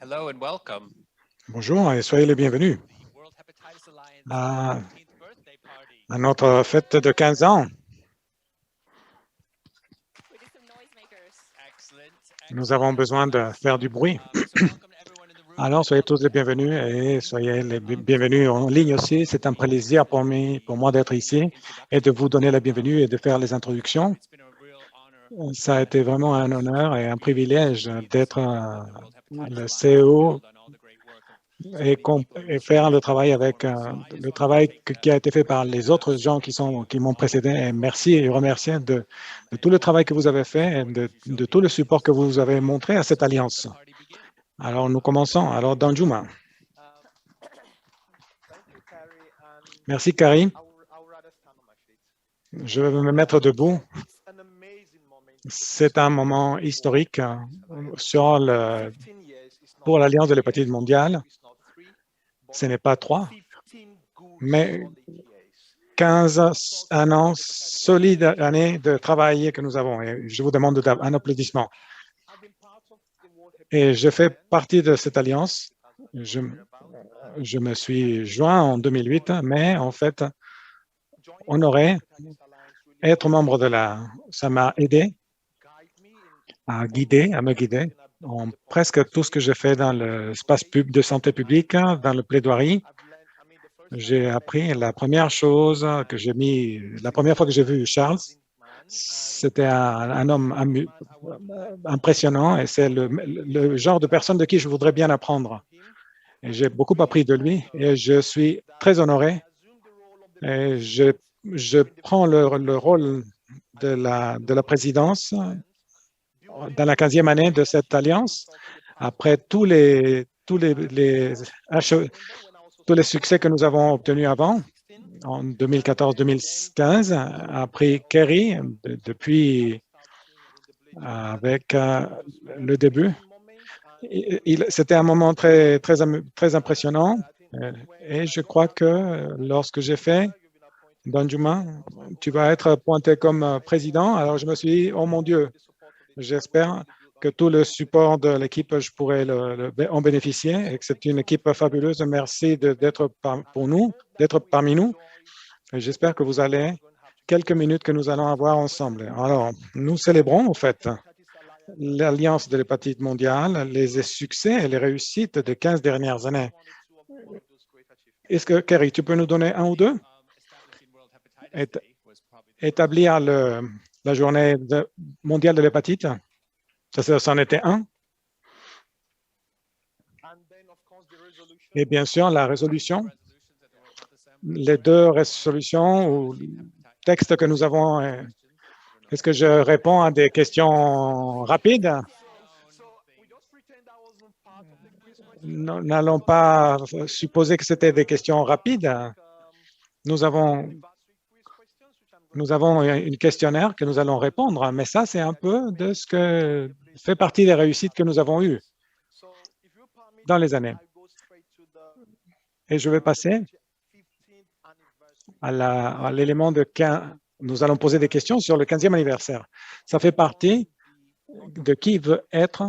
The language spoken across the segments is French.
Hello and welcome. Bonjour et soyez les bienvenus World Hepatitis Alliance à, 15th birthday party. à notre fête de 15 ans. Excellent. Nous avons besoin de faire du bruit. So welcome to everyone in the room. Alors, soyez tous les bienvenus et soyez les bienvenus en ligne aussi. C'est un plaisir pour moi d'être ici et de vous donner la bienvenue et de faire les introductions. It's been a real honor Ça a été vraiment un honneur et un privilège d'être le CEO et faire le travail avec le travail qui a été fait par les autres gens qui m'ont précédé. Et merci et remercier de tout le travail que vous avez fait et de tout le support que vous avez montré à cette alliance. Alors, nous commençons. Alors, Danjuma. Merci, Carrie. Je vais me mettre debout. C'est un moment historique pour l'Alliance de l'hépatite mondiale. Ce n'est pas 3, mais 15 ans, solides années de travail que nous avons. Et je vous demande un applaudissement. Et je fais partie de cette alliance. Je me suis joint en 2008, mais en fait, honoré, être membre de ça m'a aidé à me guider en presque tout ce que j'ai fait dans l'espace de santé publique, dans le plaidoirie. J'ai appris la première fois que j'ai vu Charles, c'était un homme impressionnant et c'est le genre de personne de qui je voudrais bien apprendre. Et j'ai beaucoup appris de lui et je suis très honoré. Et je prends le rôle de la présidence dans la 15e année de cette alliance, après tous les succès que nous avons obtenus avant, en 2014-2015, après Kerry, depuis avec le début. C'était un moment très, très, très impressionnant et je crois que lorsque j'ai fait Danjuma, tu vas être pointé comme président. Alors, je me suis dit, oh mon Dieu, j'espère que tout le support de l'équipe, je pourrais en bénéficier et que c'est une équipe fabuleuse. Merci d'être parmi nous. J'espère que vous allez quelques minutes que nous allons avoir ensemble. Alors, nous célébrons en fait l'Alliance de l'hépatite mondiale, les succès et les réussites des 15 dernières années. Est-ce que, Kerry, tu peux nous donner un ou deux? Établir la journée mondiale de l'hépatite, ça en était un. Et bien sûr, la résolution, les deux résolutions ou textes que nous avons. Est-ce que je réponds à des questions rapides? N'allons pas supposer que c'était des questions rapides. Nous avons une questionnaire que nous allons répondre, mais ça, c'est un peu de ce que fait partie des réussites que nous avons eues dans les années. Et je vais passer à l'élément de 15. Nous allons poser des questions sur le 15e anniversaire. Ça fait partie de qui veut être.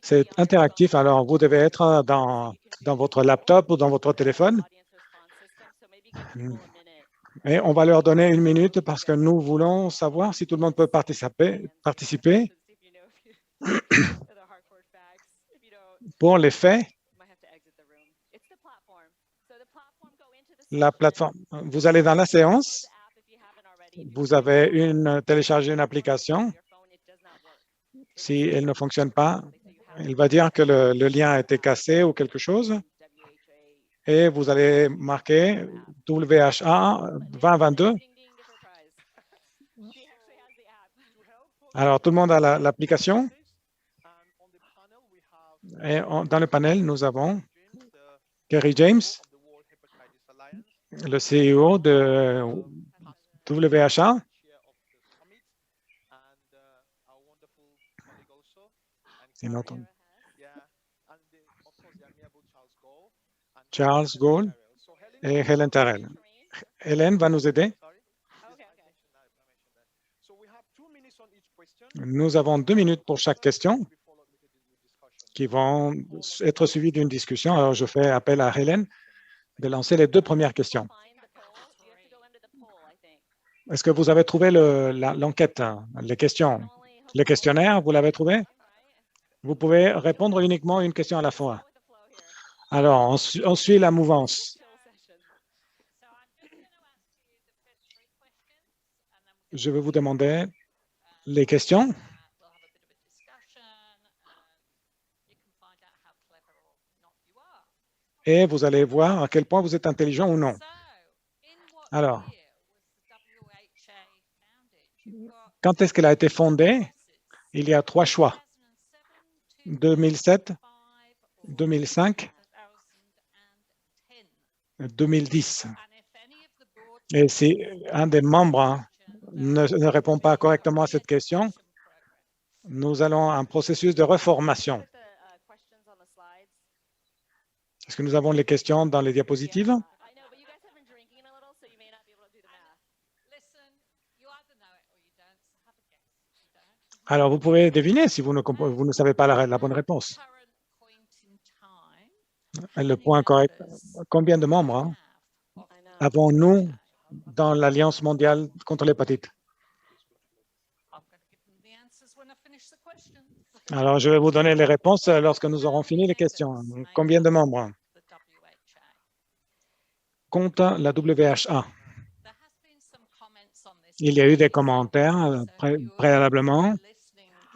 C'est interactif, alors vous devez être dans votre laptop ou dans votre téléphone. Et on va leur donner une minute parce que nous voulons savoir si tout le monde peut participer. Pour les faits, la plateforme, vous allez dans la séance, vous avez téléchargé une application. Si elle ne fonctionne pas, il va dire que le lien a été cassé ou quelque chose. Et vous allez marquer WHA 2022. Alors, tout le monde a l'application. Et dans le panel, nous avons Kerry James, le CEO de WHA. C'est notre Charles Gould et Hélène Terrell. Hélène va nous aider. Nous avons 2 minutes pour chaque question qui vont être suivies d'une discussion. Alors, je fais appel à Hélène de lancer les 2 premières questions. Est-ce que vous avez trouvé l'enquête, les questions? Les questionnaires, vous l'avez trouvé? Vous pouvez répondre uniquement une question à la fois. Alors, on suit la mouvance. Je vais vous demander les questions. Et vous allez voir à quel point vous êtes intelligent ou non. Alors, quand est-ce qu'elle a été fondée? Il y a 3 choix. 2007, 2005, 2010. Et si un des membres ne répond pas correctement à cette question, nous allons à un processus de reformation. Est-ce que nous avons les questions dans les diapositives? Alors, vous pouvez deviner si vous ne savez pas la bonne réponse. Le point correct. Combien de membres avons-nous dans l'Alliance mondiale contre l'hépatite? Alors, je vais vous donner les réponses lorsque nous aurons fini les questions. Combien de membres compte la WHO? Il y a eu des commentaires préalablement.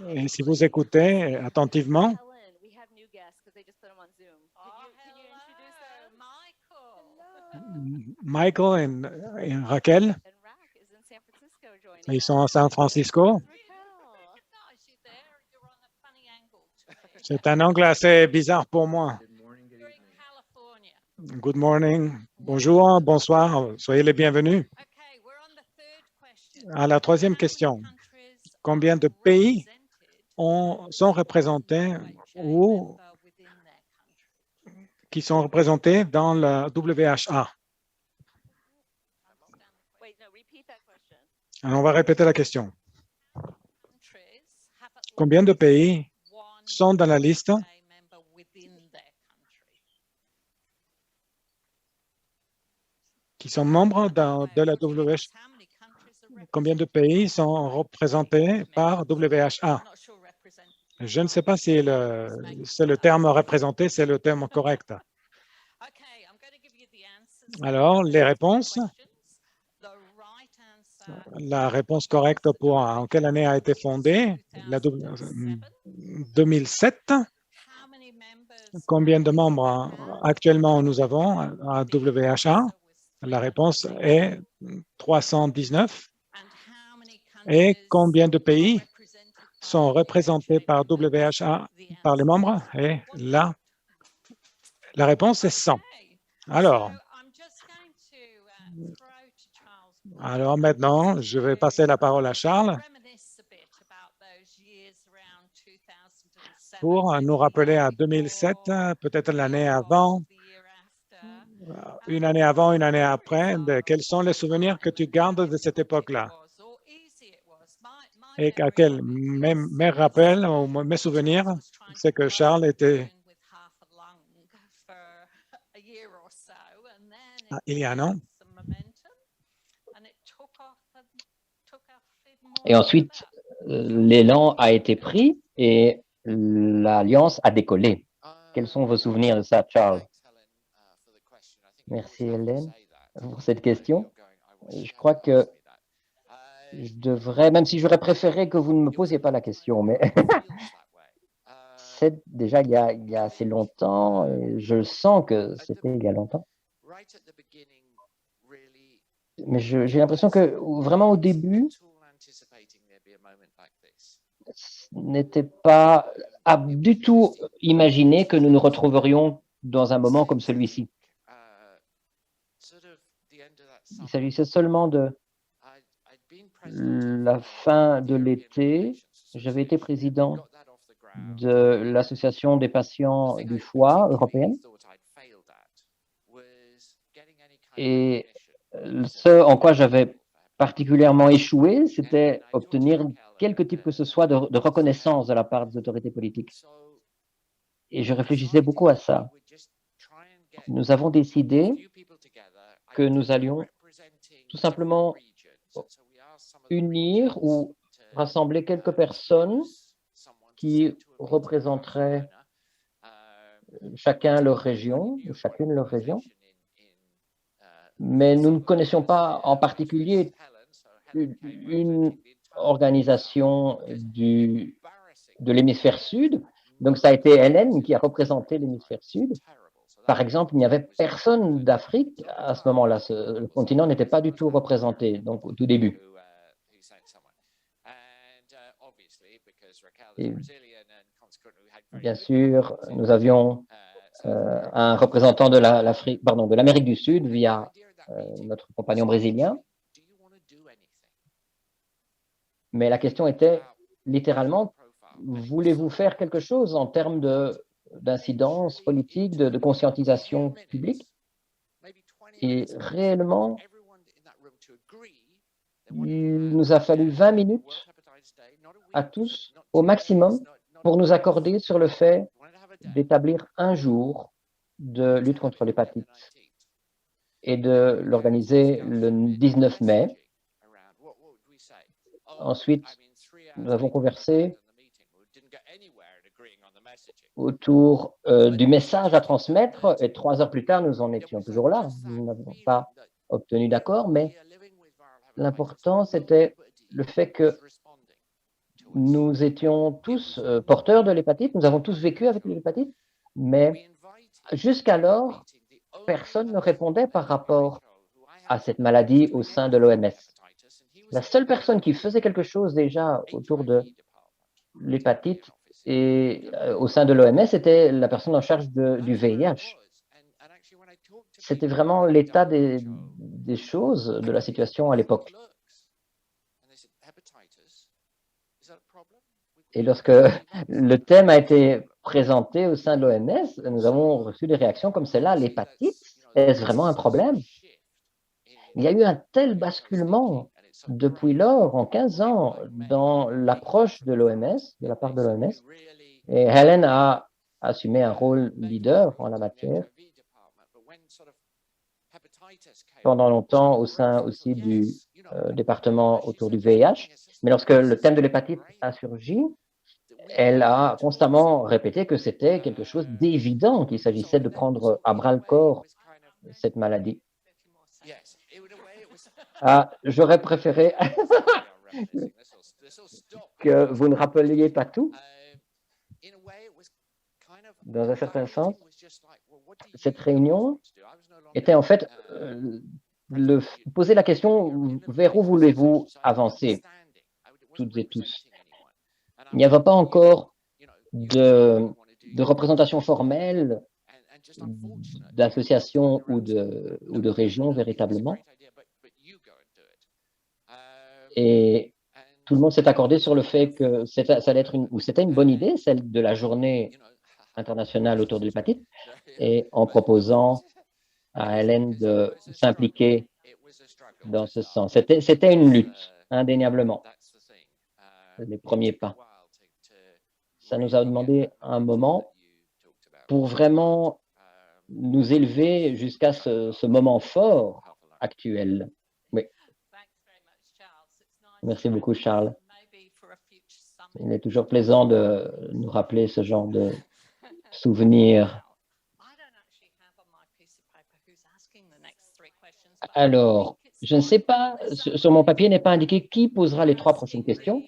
Et si vous écoutez attentivement, Michael et Raquel, ils sont à San Francisco. C'est un angle assez bizarre pour moi. Good morning, bonjour, bonsoir, soyez les bienvenus. À la 3e question, combien de pays sont représentés ou qui sont représentés dans la WHA? Alors, on va répéter la question. Combien de pays sont dans la liste qui sont membres de la WHA? Combien de pays sont représentés par WHA? Je ne sais pas si c'est le terme représenté, c'est le terme correct. Alors, les réponses. La réponse correcte pour en quelle année a été fondée? 2007. Combien de membres actuellement nous avons à WHA? La réponse est 319. Et combien de pays sont représentés par WHA, par les membres? Et là, la réponse est 100. Alors maintenant, je vais passer la parole à Charles pour nous rappeler à 2007, peut-être l'année avant, une année avant, une année après, quels sont les souvenirs que tu gardes de cette époque-là? Et à quel mes rappels ou mes souvenirs, c'est que Charles était il y a un an. Et ensuite, l'élan a été pris et l'Alliance a décollé. Quels sont vos souvenirs de ça, Charles? Merci, Hélène, pour cette question. Je crois que je devrais, même si j'aurais préféré que vous ne me posiez pas la question, mais c'est déjà il y a assez longtemps. Je sens que c'était il y a longtemps. Mais j'ai l'impression que vraiment au début, n'était pas du tout imaginé que nous nous retrouverions dans un moment comme celui-ci. Il s'agissait seulement de la fin de l'été. J'avais été président de l'Association des patients du foie européenne. Et ce en quoi j'avais particulièrement échoué, c'était obtenir quelque type que ce soit de reconnaissance de la part des autorités politiques. Et je réfléchissais beaucoup à ça. Nous avons décidé que nous allions tout simplement unir ou rassembler quelques personnes qui représenteraient chacun leur région, ou chacune leur région, mais nous ne connaissions pas en particulier une organisation de l'hémisphère sud. Donc, ça a été Hélène qui a représenté l'hémisphère sud. Par exemple, il n'y avait personne d'Afrique à ce moment-là. Le continent n'était pas du tout représenté, donc au tout début. Et bien sûr, nous avions un représentant de l'Amérique du Sud via notre compagnon brésilien. Mais la question était littéralement, voulez-vous faire quelque chose en termes d'incidence politique, de conscientisation publique? Et réellement, il nous a fallu 20 minutes à tous, au maximum, pour nous accorder sur le fait d'établir un jour de lutte contre l'hépatite et de l'organiser le 19 mai. Ensuite, nous avons conversé autour du message à transmettre et 3 heures plus tard, nous en étions toujours là. Nous n'avons pas obtenu d'accord, mais l'important, c'était le fait que nous étions tous porteurs de l'hépatite, nous avons tous vécu avec l'hépatite, mais jusqu'alors, personne ne répondait par rapport à cette maladie au sein de l'OMS. La seule personne qui faisait quelque chose déjà autour de l'hépatite et au sein de l'OMS était la personne en charge du VIH. C'était vraiment l'état des choses, de la situation à l'époque. Et lorsque le thème a été présenté au sein de l'OMS, nous avons reçu des réactions comme celle-là. L'hépatite, est-ce vraiment un problème? Il y a eu un tel basculement depuis lors, en 15 ans, dans l'approche de l'OMS, de la part de l'OMS. Et Helen a assumé un rôle leader en la matière. Pendant longtemps, au sein aussi du département autour du VIH. Mais lorsque le thème de l'hépatite a surgi, elle a constamment répété que c'était quelque chose d'évident, qu'il s'agissait de prendre à bras-le-corps cette maladie. Ah, j'aurais préféré que vous ne rappeliez pas tout. Dans un certain sens, cette réunion était en fait poser la question vers où voulez-vous avancer, toutes et tous. Il n'y avait pas encore de représentation formelle d'association ou de région véritablement. Et tout le monde s'est accordé sur le fait que c'était une bonne idée, celle de la journée internationale autour de l'hépatite, et en proposant à Hélène de s'impliquer dans ce sens. C'était une lutte, indéniablement, les premiers pas. Ça nous a demandé un moment pour vraiment nous élever jusqu'à ce moment fort actuel. Oui. Merci beaucoup, Charles. Il est toujours plaisant de nous rappeler ce genre de souvenirs. Alors, je ne sais pas, sur mon papier n'est pas indiqué qui posera les 3 prochaines questions.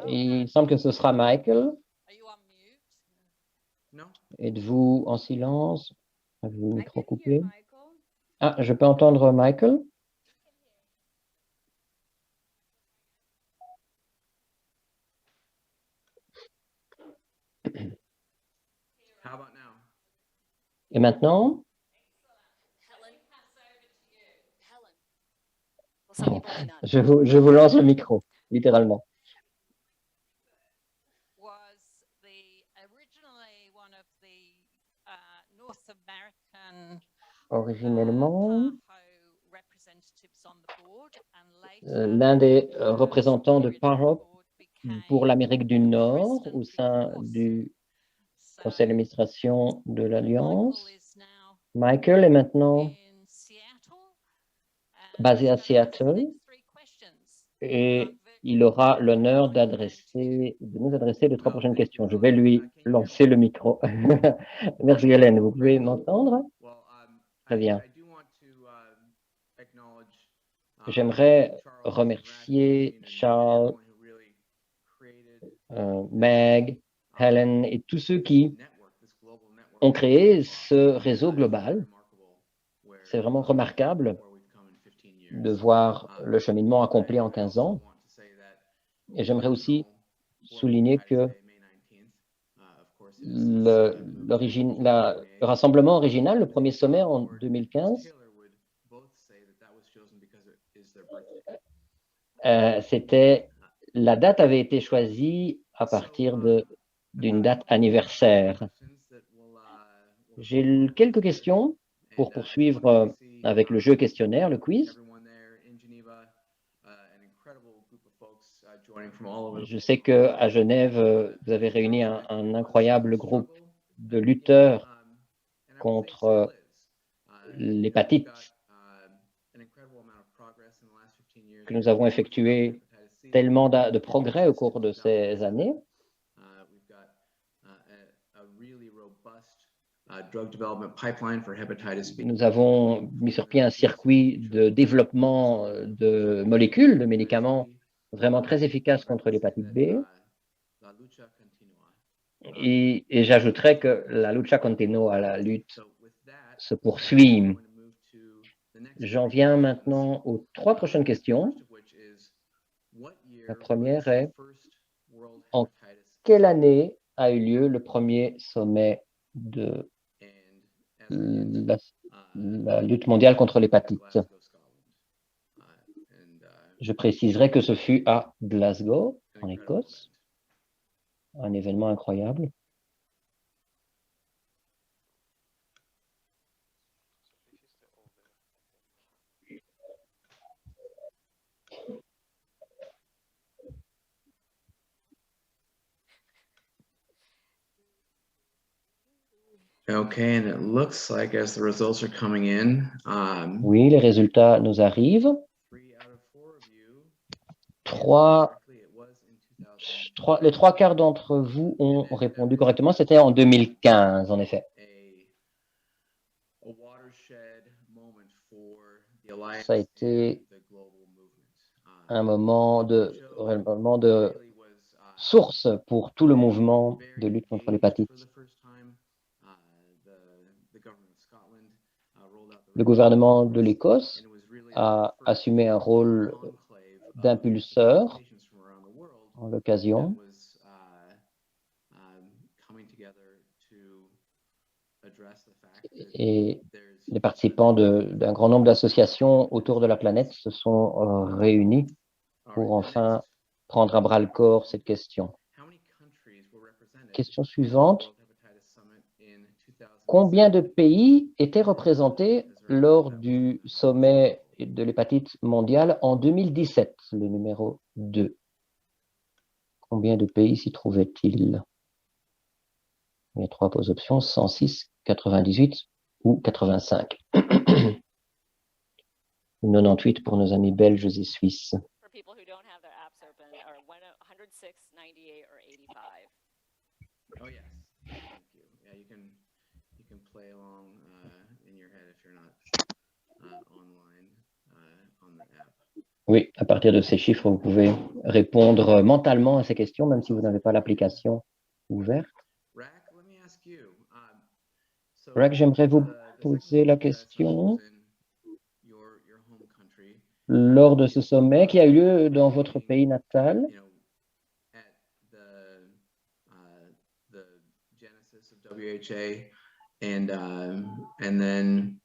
Il semble que ce sera Michael. Êtes-vous en silence? Avez-vous le micro coupé? Ah, je peux entendre Michael? Et maintenant? Je vous lance le micro, littéralement. Originellement, l'un des représentants de PowerHop pour l'Amérique du Nord au sein du conseil d'administration de l'Alliance. Michael est maintenant basé à Seattle et il aura l'honneur de nous adresser les 3 prochaines questions. Je vais lui lancer le micro. Merci Hélène, vous pouvez m'entendre? Très bien. J'aimerais remercier Charles, Meg, Helen et tous ceux qui ont créé ce réseau global. C'est vraiment remarquable de voir le cheminement accompli en 15 ans. Et j'aimerais aussi souligner que le rassemblement original, le premier sommet en 2015, la date avait été choisie à partir d'une date anniversaire. J'ai quelques questions pour poursuivre avec le jeu questionnaire, le quiz. Je sais qu'à Genève, vous avez réuni un incroyable groupe de lutteurs contre l'hépatite que nous avons effectué tellement de progrès au cours de ces années. Nous avons mis sur pied un circuit de développement de molécules, de médicaments vraiment très efficaces contre l'hépatite B. Et j'ajouterais que la lucha continua, la lutte se poursuit. J'en viens maintenant aux 3 prochaines questions. La première est, en quelle année a eu lieu le premier sommet de la lutte mondiale contre l'hépatite? Je préciserai que ce fut à Glasgow, en Écosse, un événement incroyable. Okay, and it looks like as the results are coming in, oui, les résultats nous arrivent. 3/4 d'entre vous ont répondu correctement. C'était en 2015, en effet. Ça a été un moment de source pour tout le mouvement de lutte contre l'hépatite. Le gouvernement de l'Écosse a assumé un rôle d'impulseur en l'occasion. Et les participants d'un grand nombre d'associations autour de la planète se sont réunis pour enfin prendre à bras le corps cette question. Question suivante. Combien de pays étaient représentés lors du sommet de l'hépatite mondiale en 2017, le numéro 2? Combien de pays s'y trouvait-il? Il y a 3 options, 106, 98 ou 85. 98 pour nos amis belges et suisses. Play along in your head if you're not online on the app. Oui, à partir de ces chiffres, vous pouvez répondre mentalement à ces questions, même si vous n'avez pas l'application ouverte. Rack, j'aimerais vous poser la question. Lors de ce sommet qui a eu lieu dans votre pays natal, and then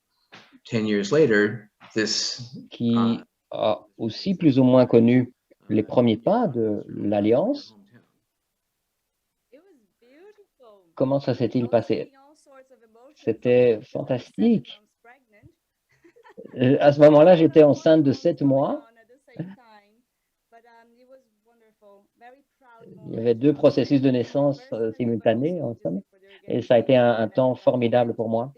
10 years later, qui a aussi plus ou moins connu les premiers pas de l'Alliance. Comment ça s'est-il passé? C'était fantastique. À ce moment-là, j'étais enceinte de 7 mois. Il y avait 2 processus de naissance simultanés, en somme, et ça a été un temps formidable pour moi.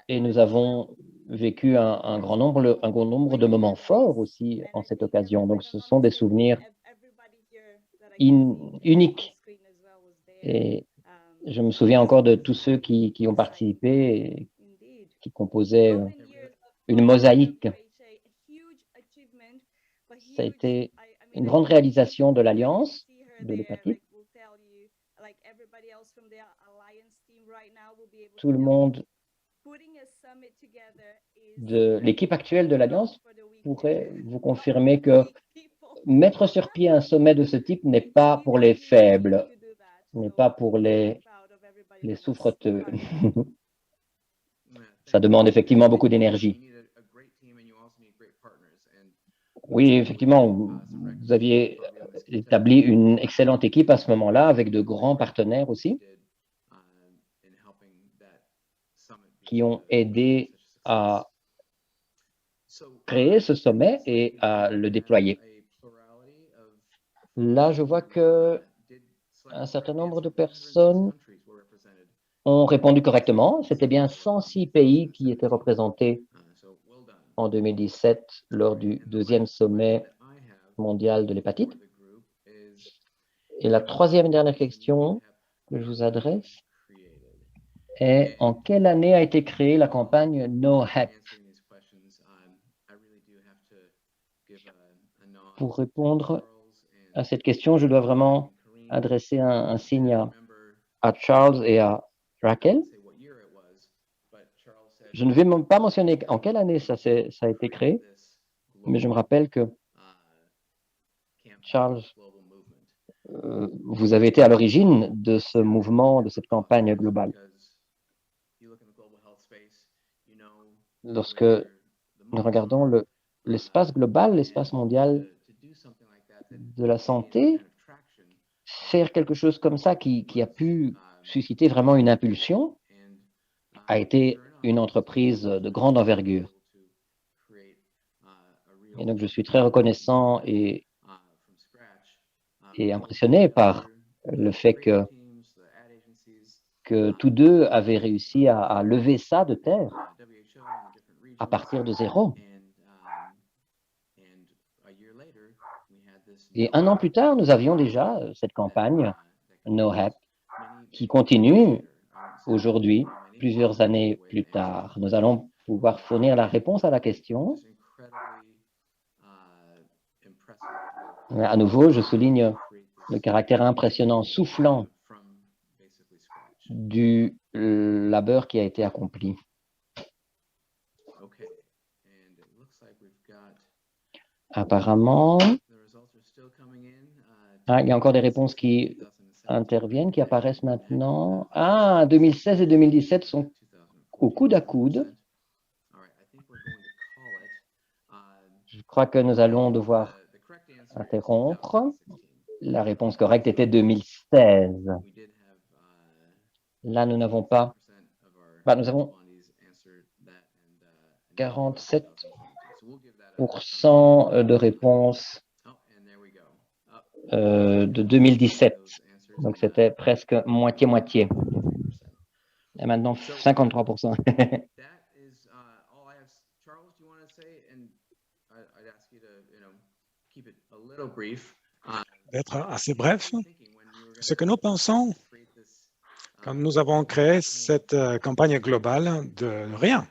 Et nous avons vécu un grand nombre de moments forts aussi en cette occasion. Donc, ce sont des souvenirs uniques. Et je me souviens encore de tous ceux qui ont participé et qui composaient une mosaïque. Ça a été une grande réalisation de l'Alliance de l'hépatite. Tout le monde de l'équipe actuelle de l'Alliance pourrait vous confirmer que mettre sur pied un sommet de ce type n'est pas pour les faibles, n'est pas pour les souffreteux. Ça demande effectivement beaucoup d'énergie. Oui, effectivement, vous aviez établi une excellente équipe à ce moment-là, avec de grands partenaires aussi, qui ont aidé à créer ce sommet et à le déployer. Là, je vois que un certain nombre de personnes ont répondu correctement. C'était bien 106 pays qui étaient représentés en 2017 lors du 2e sommet mondial de l'hépatite. Et la 3e et dernière question que je vous adresse est: en quelle année a été créée la campagne NO-HEP? Pour répondre à cette question, je dois vraiment adresser un signe à Charles et à Raquel. Je ne vais même pas mentionner en quelle année ça a été créé, mais je me rappelle que Charles, vous avez été à l'origine de ce mouvement, de cette campagne globale. Lorsque nous regardons l'espace global, l'espace mondial de la santé, faire quelque chose comme ça qui a pu susciter vraiment une impulsion a été une entreprise de grande envergure. Et donc, je suis très reconnaissant et impressionné par le fait que tous deux avaient réussi à lever ça de terre à partir de zéro. Et 1 an plus tard, nous avions déjà cette campagne NO-HEP qui continue aujourd'hui, plusieurs années plus tard. Nous allons pouvoir fournir la réponse à la question. À nouveau, je souligne le caractère impressionnant, soufflant du labeur qui a été accompli. Apparemment, il y a encore des réponses qui interviennent, qui apparaissent maintenant. 2016 et 2017 sont au coude à coude. Je crois que nous allons devoir interrompre. La réponse correcte était 2016. Là, nous n'avons pas... nous avons 47% de réponses de 2017. Donc, c'était presque moitié-moitié. Et maintenant, 53%. D'être assez bref. Ce que nous pensons quand nous avons créé cette campagne globale de rien.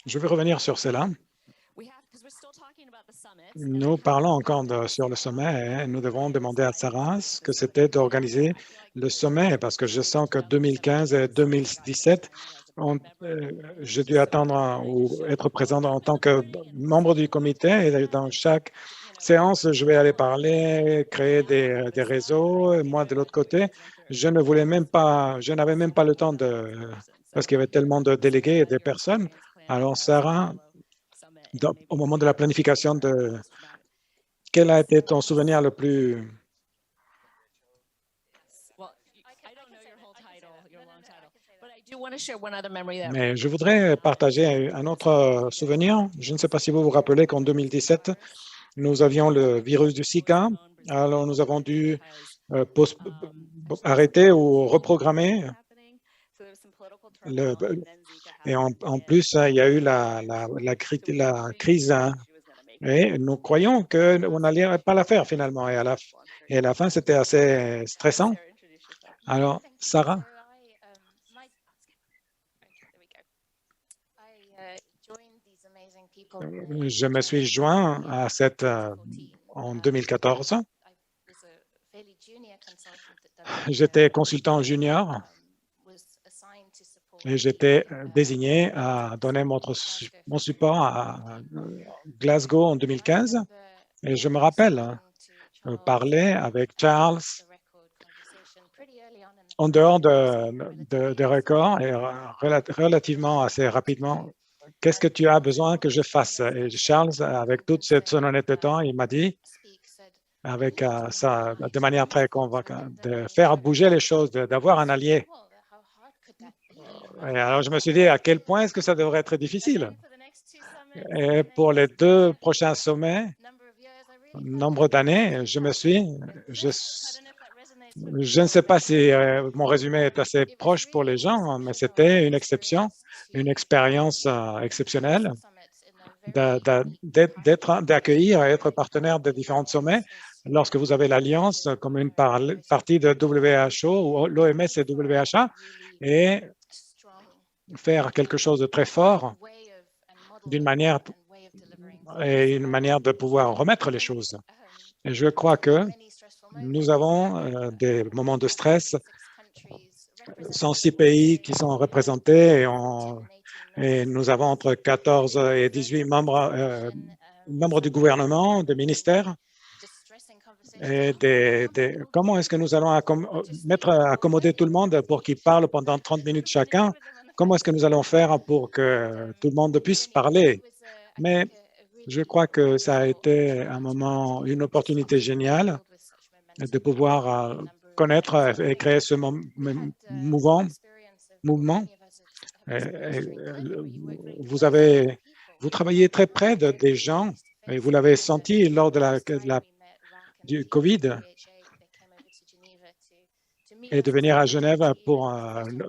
Je vais revenir sur cela. Nous parlons encore sur le sommet et nous devons demander à Sarah ce que c'était d'organiser le sommet parce que je sens que 2015 et 2017, j'ai dû attendre ou être présent en tant que membre du comité et dans chaque séance, je vais aller parler, créer des réseaux. Et moi, de l'autre côté, je ne voulais même pas, je n'avais même pas le temps parce qu'il y avait tellement de délégués et de personnes. Alors, Sarah, au moment de la planification, quel a été ton souvenir le plus Mais je voudrais partager un autre souvenir. Je ne sais pas si vous vous rappelez qu'en 2017, nous avions le virus du Zika. Alors, nous avons dû arrêter ou reprogrammer. Et en plus, il y a eu la crise. Et nous croyons qu'on n'allait pas la faire finalement. Et à la fin, c'était assez stressant. Alors, Sarah? Je me suis joint à cette en 2014. J'étais consultant junior et j'étais désigné à donner mon support à Glasgow en 2015. Et je me rappelle parler avec Charles en dehors des records et relativement assez rapidement. Qu'est-ce que tu as besoin que je fasse? Et Charles, avec toute son honnêteté, il m'a dit, avec ça, de manière très convaincante, de faire bouger les choses, d'avoir un allié. Et alors, je me suis dit, à quel point est-ce que ça devrait être difficile? Et pour les 2 prochains sommets, nombre d'années, je ne sais pas si mon résumé est assez proche pour les gens, mais c'était une exception, une expérience exceptionnelle d'accueillir et être partenaire de différents sommets lorsque vous avez l'Alliance comme une partie de WHO ou l'OMS et WHA et faire quelque chose de très fort d'une manière et une manière de pouvoir remettre les choses. Et je crois que nous avons des moments de stress, 106 pays qui sont représentés et nous avons entre 14 et 18 membres du gouvernement, des ministères. Et comment est-ce que nous allons accommoder tout le monde pour qu'ils parlent pendant 30 minutes chacun? Comment est-ce que nous allons faire pour que tout le monde puisse parler? Mais je crois que ça a été un moment, une opportunité géniale de pouvoir connaître et créer ce mouvement. Vous travaillez très près des gens et vous l'avez senti lors du COVID et de venir à Genève pour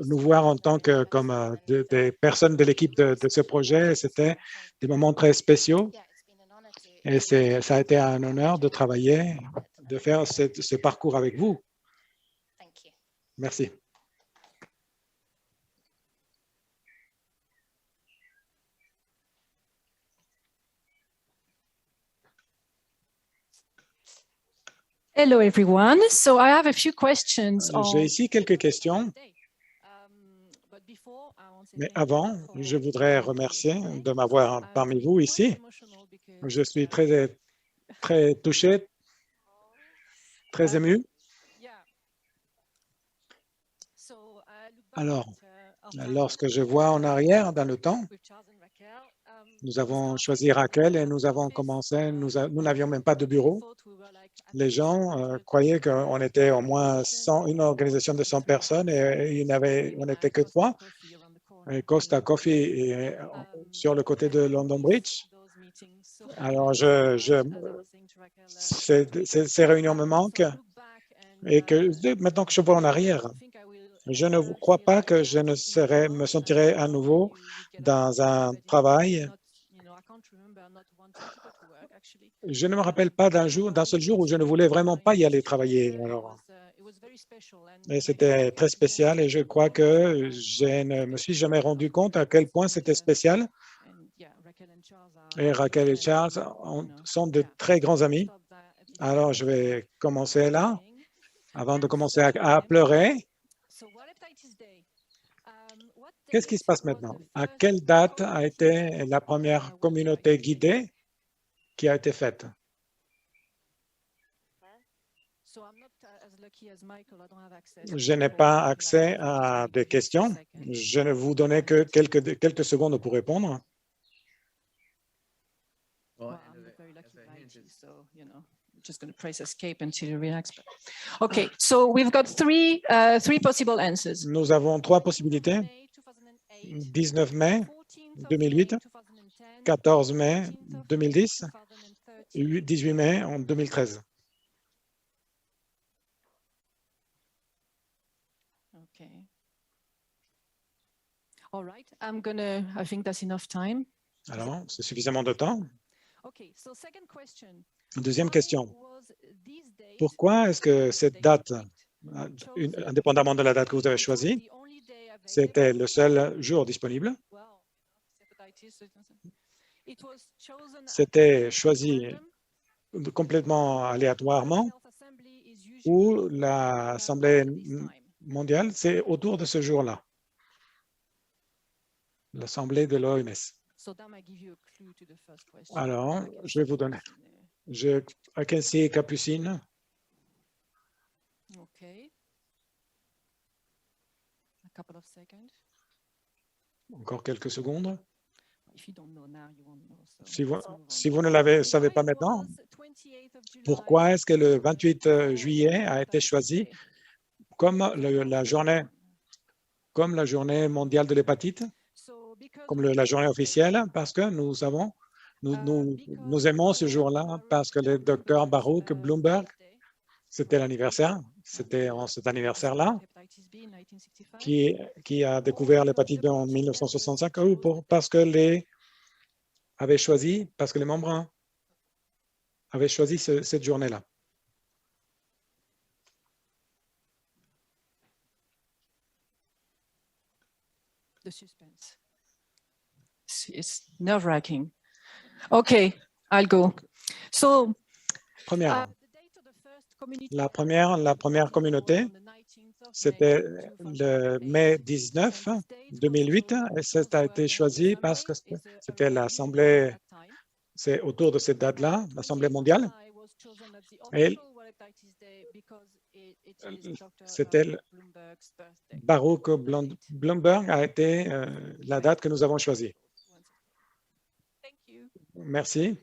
nous voir en tant que comme des personnes de l'équipe de ce projet. C'était des moments très spéciaux et ça a été un honneur de travailler, de faire ce parcours avec vous. Merci. Hello everyone. So I have a few questions. J'ai ici quelques questions. Mais avant, je voudrais remercier de m'avoir parmi vous ici. Je suis très touché, très ému. Alors, lorsque je vois en arrière dans le temps, nous avons choisi Raquel et nous avons commencé, nous n'avions même pas de bureau. Les gens croyaient qu'on était au moins une organisation de 100 personnes et on n'était que 3. Et Costa Coffee est sur le côté de London Bridge. Alors, ces réunions me manquent et maintenant que je vois en arrière, je ne crois pas que je me sentirai à nouveau dans un travail. Je ne me rappelle pas d'un seul jour où je ne voulais vraiment pas y aller travailler. Alors, et c'était très spécial et je crois que je ne me suis jamais rendu compte à quel point c'était spécial. Et Raquel et Charles sont de très grands amis. Alors, je vais commencer là, avant de commencer à pleurer. Qu'est-ce qui se passe maintenant? À quelle date a été la première communauté guidée qui a été faite? Je n'ai pas accès à des questions. Je ne vous donnais que quelques secondes pour répondre. just going to press escape until you relax. Okay, so we've got three possible answers. Nous avons trois possibilités. 19 mai 2008, 14 mai 2010, 18 mai en 2013. Okay. All right, I think that's enough time. Alors, c'est suffisamment de temps. Okay, so second question. Deuxième question. Pourquoi est-ce que cette date, indépendamment de la date que vous avez choisie, c'était le seul jour disponible? C'était choisi complètement aléatoirement ou l'Assemblée mondiale, c'est autour de ce jour-là, l'Assemblée de l'OMS. Alors, je vais vous donner. I can see Capucine. Okay. A couple of seconds. Encore quelques secondes. If you don't know now, you won't know. Si vous ne savez pas maintenant, pourquoi est-ce que le 28 juillet a été choisi comme la journée mondiale de l'hépatite, comme la journée officielle? Parce que nous aimons ce jour-là, parce que le docteur Baruch Blumberg, c'était l'anniversaire, c'était en cet anniversaire-là, qui a découvert l'hépatite B en 1965, ou parce que les membres avaient choisi cette journée-là. The suspense. It's nerve-wracking. Okay, I'll go. So, la première communauté, c'était le mai 19 2008, et ça a été choisi parce que c'était l'Assemblée, c'est autour de cette date-là, l'Assemblée mondiale. Et c'était Baruch Blumberg a été la date que nous avons choisie. Merci.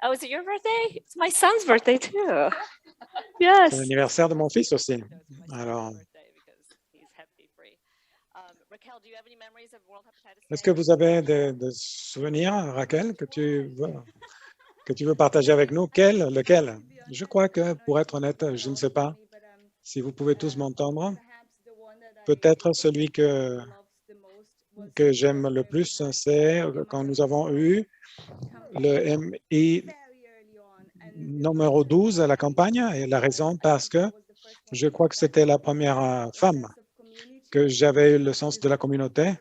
Oh, is it your birthday? It's my son's birthday too. Yes. C'est l'anniversaire de mon fils aussi. Alors, est-ce que vous avez des souvenirs, Raquel, que tu veux partager avec nous? Lequel? Je crois que, pour être honnête, je ne sais pas si vous pouvez tous m'entendre. Peut-être celui que j'aime le plus, c'est quand nous avons eu le MI numéro 12 à la campagne, et la raison parce que je crois que c'était la première femme que j'avais eu le sens de la communauté,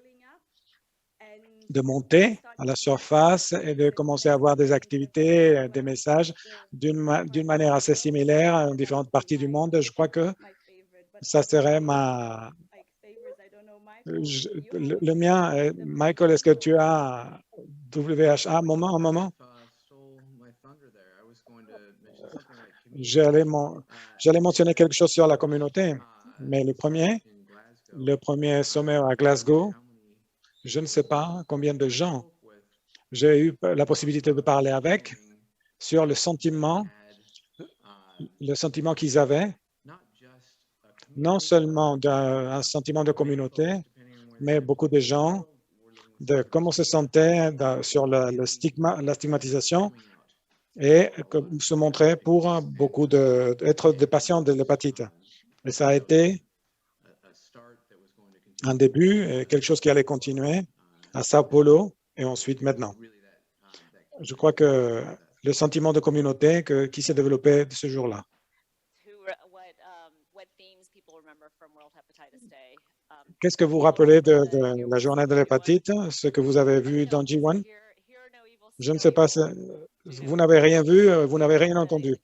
de monter à la surface et de commencer à avoir des activités, des messages d'une manière assez similaire en différentes parties du monde. Je crois que ça serait le mien. Michael, est-ce que tu as WHA un moment? J'allais mentionner quelque chose sur la communauté, mais le premier sommet à Glasgow, je ne sais pas combien de gens j'ai eu la possibilité de parler avec sur le sentiment qu'ils avaient, non seulement un sentiment de communauté, mais beaucoup de gens, de comment se sentaient sur la stigmatisation et se montrer pour beaucoup être des patients de l'hépatite. Et ça a été un début, et quelque chose qui allait continuer à Sao Paulo et ensuite maintenant. Je crois que le sentiment de communauté qui s'est développé ce jour-là. Qu'est-ce que vous rappelez de la journée de l'hépatite, ce que vous avez vu dans G1? Je ne sais pas, vous n'avez rien vu, vous n'avez rien entendu.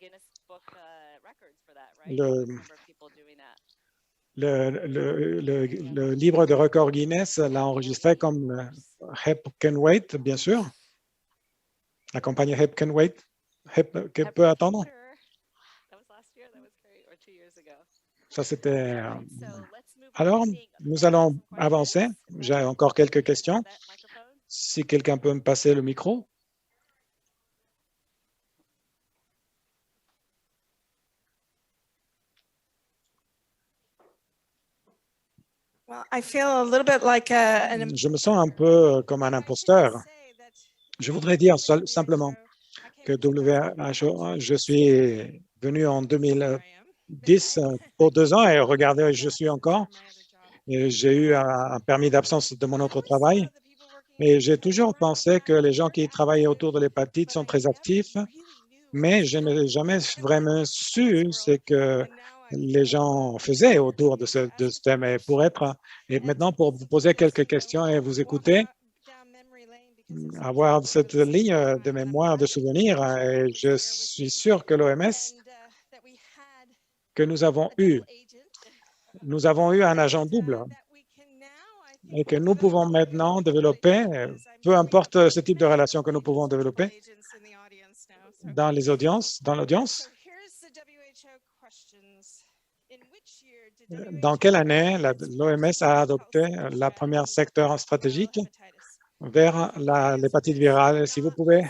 Le livre de record Guinness l'a enregistré comme Hep Can Wait, bien sûr. La campagne Hep Can Wait. Hep peut attendre. Ça, c'était Alors, nous allons avancer. J'ai encore quelques questions. Si quelqu'un peut me passer le micro. Je me sens un peu comme un imposteur. Je voudrais dire simplement que WHO, je suis venu en 2010 pour 2 ans et regardez, je suis encore. J'ai eu un permis d'absence de mon autre travail. Et j'ai toujours pensé que les gens qui travaillent autour de l'hépatite sont très actifs, mais je n'ai jamais vraiment su ce que les gens faisaient autour de ce thème. Et maintenant, pour vous poser quelques questions et vous écouter, avoir cette ligne de mémoire, de souvenirs, et je suis sûr que l'OMS, que nous avons eu un agent double et que nous pouvons maintenant développer, peu importe ce type de relation que nous pouvons développer dans l'audience. Dans quelle année l'OMS a adopté la première secteur stratégique vers l'hépatite virale? Si vous pouvez,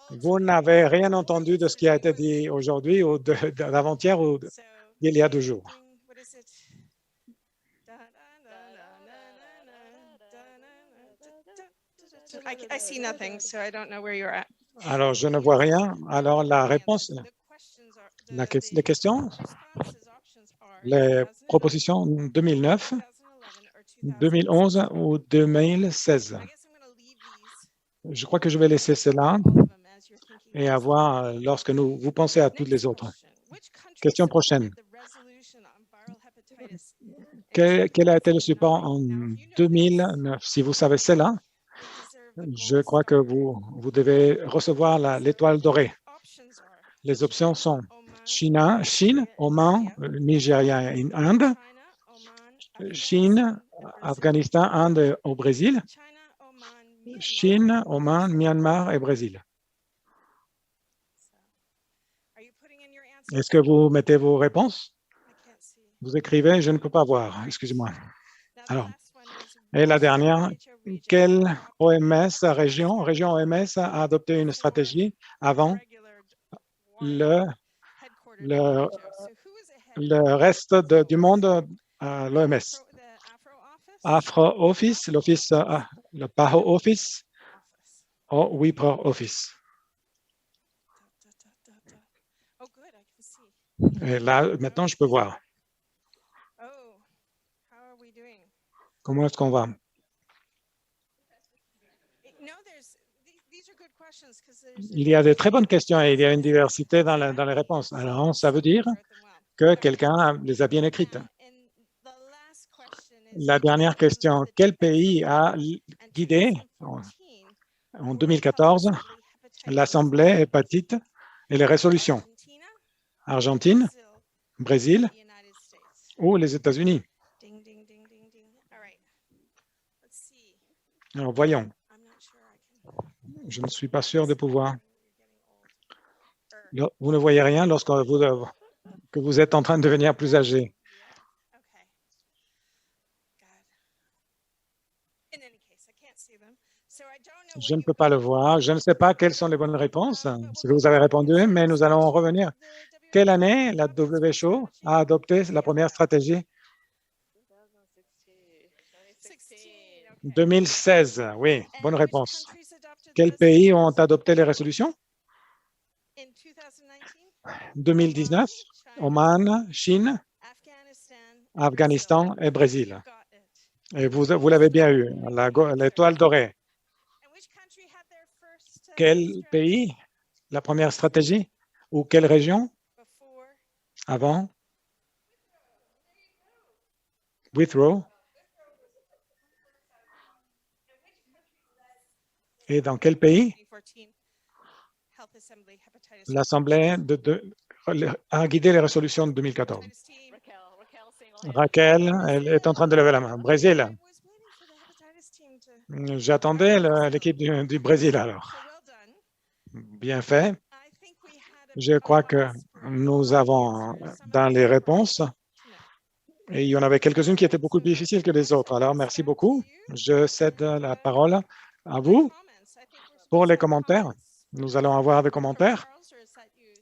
vous n'avez rien entendu de ce qui a été dit aujourd'hui ou d'avant-hier ou d'il y a 2 jours. Alors, je ne vois rien. Alors, la réponse, les questions, les propositions 2009, 2011 ou 2016. Je crois que je vais laisser cela et avoir, lorsque vous pensez à toutes les autres. Question prochaine. Quel a été le support en 2009? Si vous savez cela, je crois que vous devez recevoir l'étoile dorée. Les options sont Chine, Oman, Nigeria et Inde, Chine, Afghanistan, Inde au Brésil, Chine, Oman, Myanmar et Brésil. Est-ce que vous mettez vos réponses? Vous écrivez, je ne peux pas voir, excusez-moi. Alors, et la dernière, quelle région OMS a adopté une stratégie avant le reste du monde à l'OMS? AFRO Office, le PAHO Office ou WIPRO Office? Et là, maintenant, je peux voir. Comment est-ce qu'on va? Il y a de très bonnes questions et il y a une diversité dans les réponses. Alors, ça veut dire que quelqu'un les a bien écrites. La dernière question, quel pays a guidé en 2014 l'Assemblée hépatite et les résolutions? Argentine, Brésil ou les États-Unis? Alors, voyons. Je ne suis pas sûr de pouvoir. Vous ne voyez rien lorsque vous êtes en train de devenir plus âgé. Je ne peux pas le voir. Je ne sais pas quelles sont les bonnes réponses, si vous avez répondu, mais nous allons revenir. Quelle année la WHO a adopté la première stratégie? 2016, oui, bonne réponse. Quels pays ont adopté les résolutions? 2019, Oman, Chine, Afghanistan et Brésil. Et vous l'avez bien eu, l'étoile dorée. Quel pays, la première stratégie, ou quelle région avant? Withrow. Et dans quel pays? L'Assemblée a guidé les résolutions de 2014. Raquel, elle est en train de lever la main. Brésil. J'attendais l'équipe du Brésil alors. Bien fait. Je crois que nous avons dans les réponses Et il y en avait quelques-unes qui étaient beaucoup plus difficiles que les autres. Alors, merci beaucoup. Je cède la parole à vous pour les commentaires. Nous allons avoir des commentaires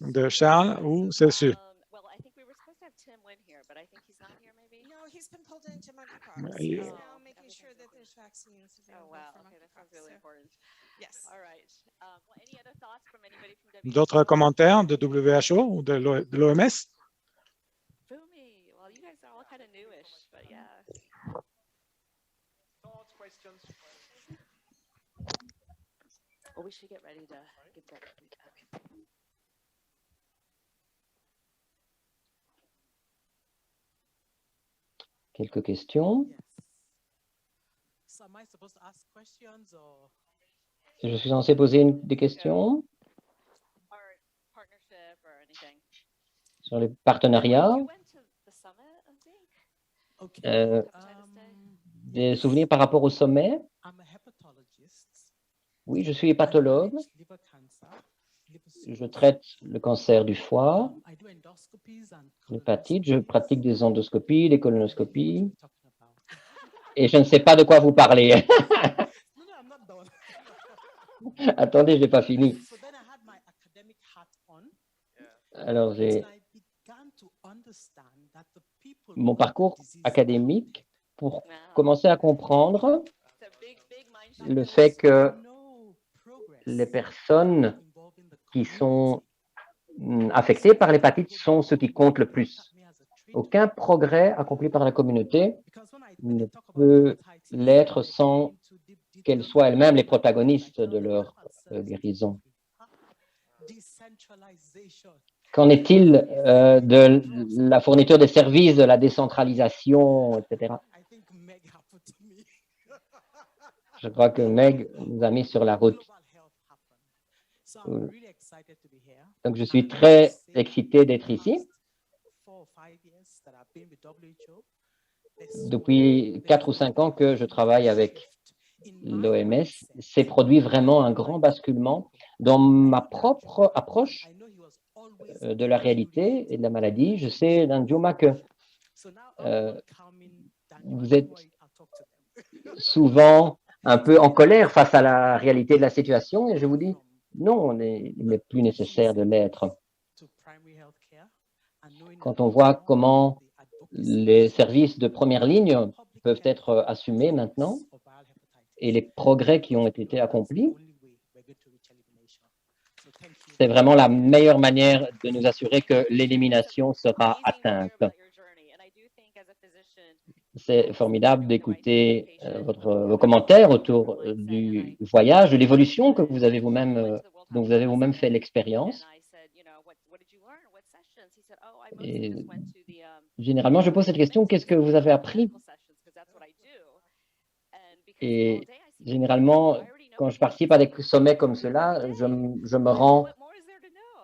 de Charles ou Celsius. Well, I think we were supposed to have Tim Wynn here, but I think he's not here maybe. No, he's been pulled into monkeypox. Yeah. He's now making sure that there's vaccines Oh, available wow. for Okay, that sounds monkeypox. really So, important. yes. All right. Well, any other thoughts from anybody from WHO? D'autres commentaires de WHO ou de l'OMS? Fumi. Well, you guys are all kind of newish, but yeah. Well, we should get ready to get that. Quelques questions. So am I supposed to ask questions or? Je suis censé poser des questions Or partnership or anything. sur les partenariats, You went to the summit, I think. Okay. Hepatitis Day. des souvenirs par rapport au sommet. I'm a hepatologist. Oui, je suis hépatologue. I manage liver cancer, liver Je traite le cancer du foie, I do endoscopies and l'hépatite. Je pratique des endoscopies, des colonoscopies. colonoscopies. Talking about. Et je ne sais pas de quoi vous parlez. No, no, I'm not done. Attendez, je n'ai pas fini. So then I had my academic hat on. Alors, j'ai And I began to understand that the people mon who have parcours the disease académique pour Wow. commencer à comprendre It's a big mind shift. le fait que no progress les personnes involving the qui community. sont affectées par l'hépatite sont ceux qui comptent le plus. Me as a treater. Aucun progrès accompli par la communauté Because when ne they talk about peut hepatitis, l'être they sans go into deep qu'elles detail. soient elles-mêmes les protagonistes Like, de now leur we have services guérison. Decentralization. Qu'en est-il de la fourniture des services, de la décentralisation, etc. I think Meg happened to me. Je crois que Meg nous a mis sur la route. Global health happened. So I'm really excited to be here. Donc, je suis très excité d'être ici. Depuis 4 ou 5 ans que je travaille avec l'OMS, s'est produit vraiment un grand basculement dans ma propre approche de la réalité et de la maladie. Je sais, Danjuma, que vous êtes souvent un peu en colère face à la réalité de la situation et je vous dis, non, il n'est plus nécessaire de l'être. Quand on voit comment les services de première ligne peuvent être assumés maintenant et les progrès qui ont été accomplis, c'est vraiment la meilleure manière de nous assurer que l'élimination sera atteinte. C'est formidable d'écouter vos commentaires autour du voyage, de l'évolution que vous avez vous-même, dont vous avez vous-même fait l'expérience. Et généralement, je pose cette question, qu'est-ce que vous avez appris? Et généralement, quand je participe à des sommets comme cela, je me rends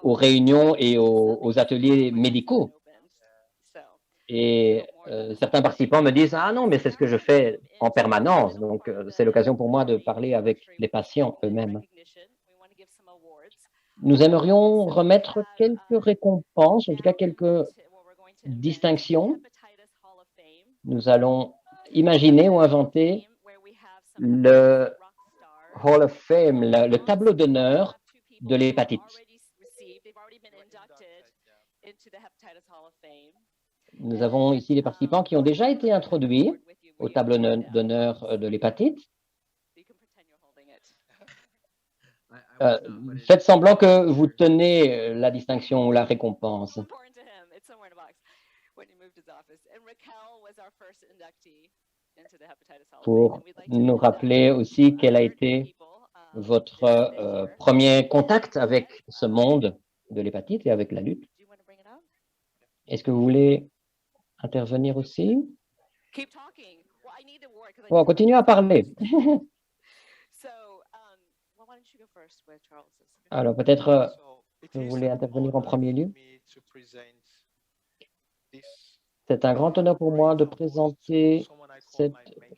aux réunions et aux ateliers médicaux. Et certains participants me disent « Ah non, mais c'est ce que je fais en permanence. » Donc, c'est l'occasion pour moi de parler avec les patients eux-mêmes. Nous aimerions remettre quelques récompenses, en tout cas quelques distinctions. Nous allons imaginer ou inventer le Hall of Fame, le tableau d'honneur de l'hépatite. Nous avons ici les participants qui ont déjà été introduits au tableau d'honneur de l'hépatite. Faites semblant que vous tenez la distinction ou la récompense. Pour nous rappeler aussi quel a été votre premier contact avec ce monde de l'hépatite et avec la lutte. Est-ce que vous voulez intervenir aussi? Bon, continuez à parler. Alors, peut-être vous voulez intervenir en premier lieu? C'est un grand honneur pour moi de présenter cette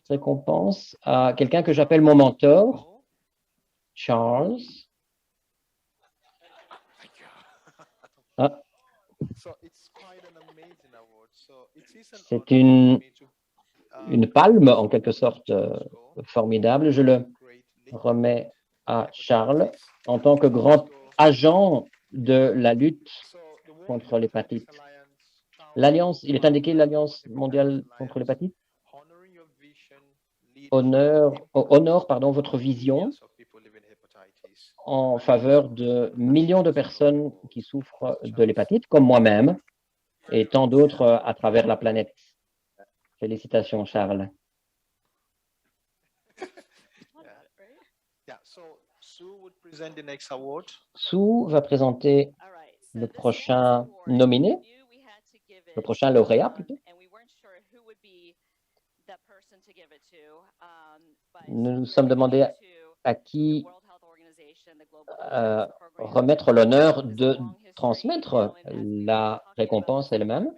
récompense à quelqu'un que j'appelle mon mentor, Charles. Ah. C'est une palme, en quelque sorte, formidable. Je le remets à Charles en tant que grand agent de la lutte contre l'hépatite. L'Alliance, il est indiqué l'Alliance mondiale contre l'hépatite honore votre vision en faveur de millions de personnes qui souffrent de l'hépatite, comme moi-même et tant d'autres à travers la planète. Félicitations, Charles. Sue va présenter le prochain nominé, le prochain lauréat plutôt. Nous nous sommes demandé à qui remettre l'honneur de transmettre la récompense elle-même.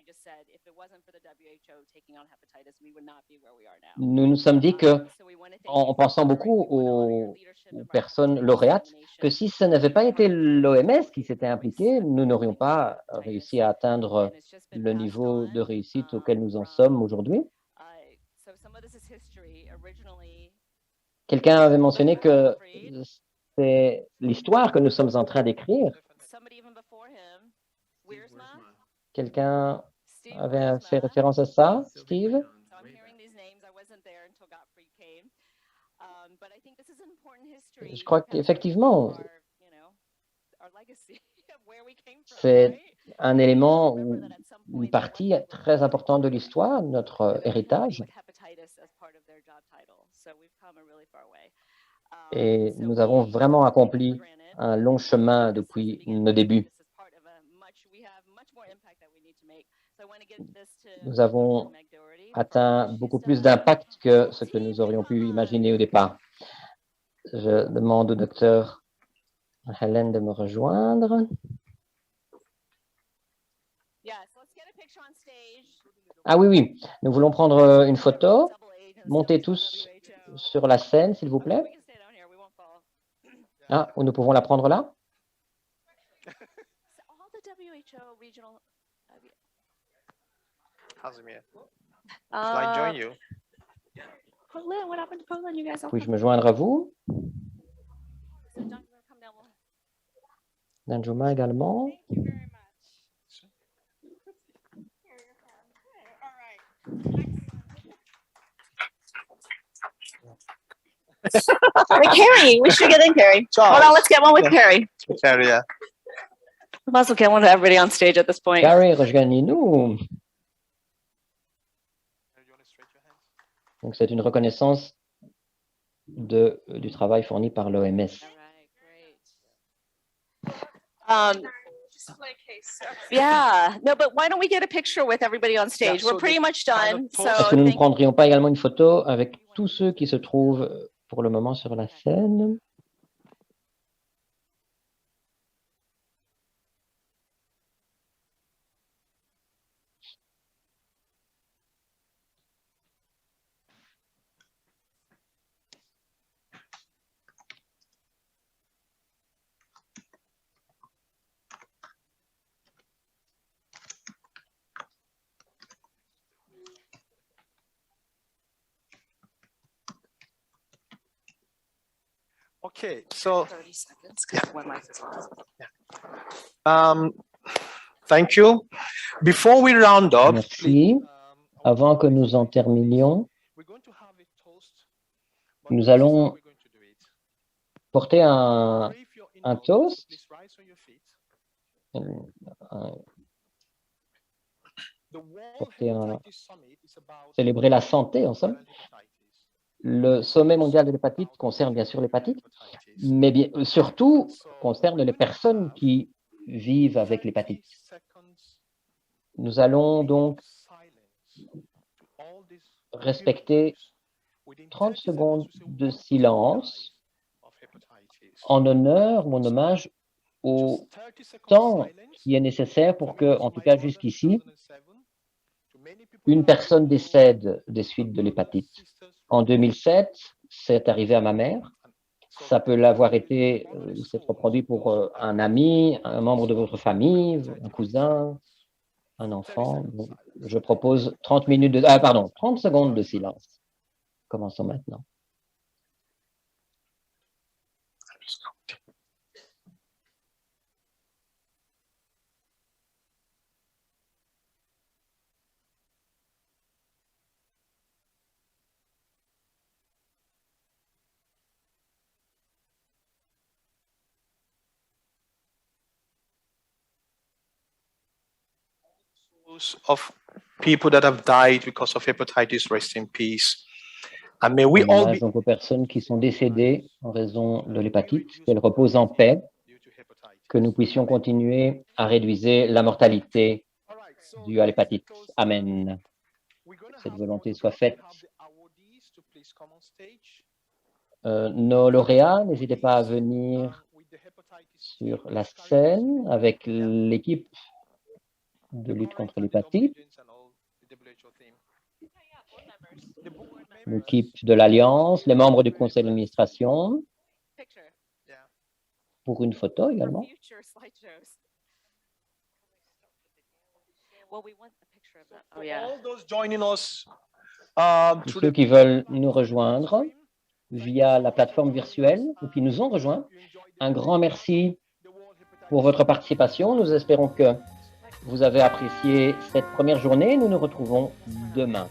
Nous nous sommes dit que, en pensant beaucoup aux personnes lauréates, que si ce n'avait pas été l'OMS qui s'était impliqué, nous n'aurions pas réussi à atteindre le niveau de réussite auquel nous en sommes aujourd'hui. Quelqu'un avait mentionné que c'est l'histoire que nous sommes en train d'écrire. Quelqu'un avait fait référence à ça, Steve? Je crois qu'effectivement, c'est un élément ou une partie très importante de l'histoire, notre héritage. Et nous avons vraiment accompli un long chemin depuis nos débuts. Nous avons atteint beaucoup plus d'impact que ce que nous aurions pu imaginer au départ. Je demande au docteur Helen de me rejoindre. Ah oui, oui, nous voulons prendre une photo. Montez tous sur la scène, s'il vous plaît. Ah, nous pouvons la prendre là? Puis-je me joindre à vous? Danjuma également. Carrie, we should get in Carrie. Hold on, let's get one with Carrie. Carrie, yeah. We might as well get one with everybody on stage at this point. Carrie, rejoignez-nous. Donc, c'est une reconnaissance du travail fourni par l'OMS. Yeah, no, but why don't we get a picture with everybody on stage? We're pretty much done. Est-ce que nous ne prendrions pas également une photo avec tous ceux qui se trouvent pour le moment sur la scène? Okay, so 30 seconds, 'cause one mic is on. thank you. Before we round up, Merci. Avant que nous en terminions, nous allons porter un toast, célébrer la santé, en somme. Le sommet mondial de l'hépatite concerne bien sûr l'hépatite, mais surtout concerne les personnes qui vivent avec l'hépatite. Nous allons donc respecter 30 secondes de silence en honneur ou en hommage au temps qui est nécessaire pour que, en tout cas jusqu'ici, une personne décède des suites de l'hépatite. En 2007, c'est arrivé à ma mère. Ça peut l'avoir été, s'être produit pour un ami, un membre de votre famille, un cousin, un enfant. Je propose 30 secondes de silence. Commençons maintenant. Of people that have died because of hepatitis, rest in peace. And may we En all hommage be donc aux personnes qui sont décédées en raison de l'hépatite, qu'elles reposent en paix, due to hepatitis. que nous puissions continuer à réduire la mortalité All right, so due à l'hépatite. because Amen. we're gonna Cette have volonté one- soit faite. have the awardees to please come on stage. Nos lauréats, n'hésitez pas à venir With the hepatitis sur team, la please carry scène avec l'équipe de the lutte contre current l'hépatite, antibiotics and all the WHO team. The board members, l'équipe de l'Alliance, les membres du conseil d'administration, Picture. yeah. pour une photo For également. future slideshows. Well, we want a picture of that. Oh, For yeah. all those joining us Pour through ceux the qui veulent nous rejoindre via la plateforme virtuelle ou qui nous ont rejoints, un grand merci pour votre participation. Nous espérons que vous avez apprécié cette première journée. Nous nous retrouvons demain.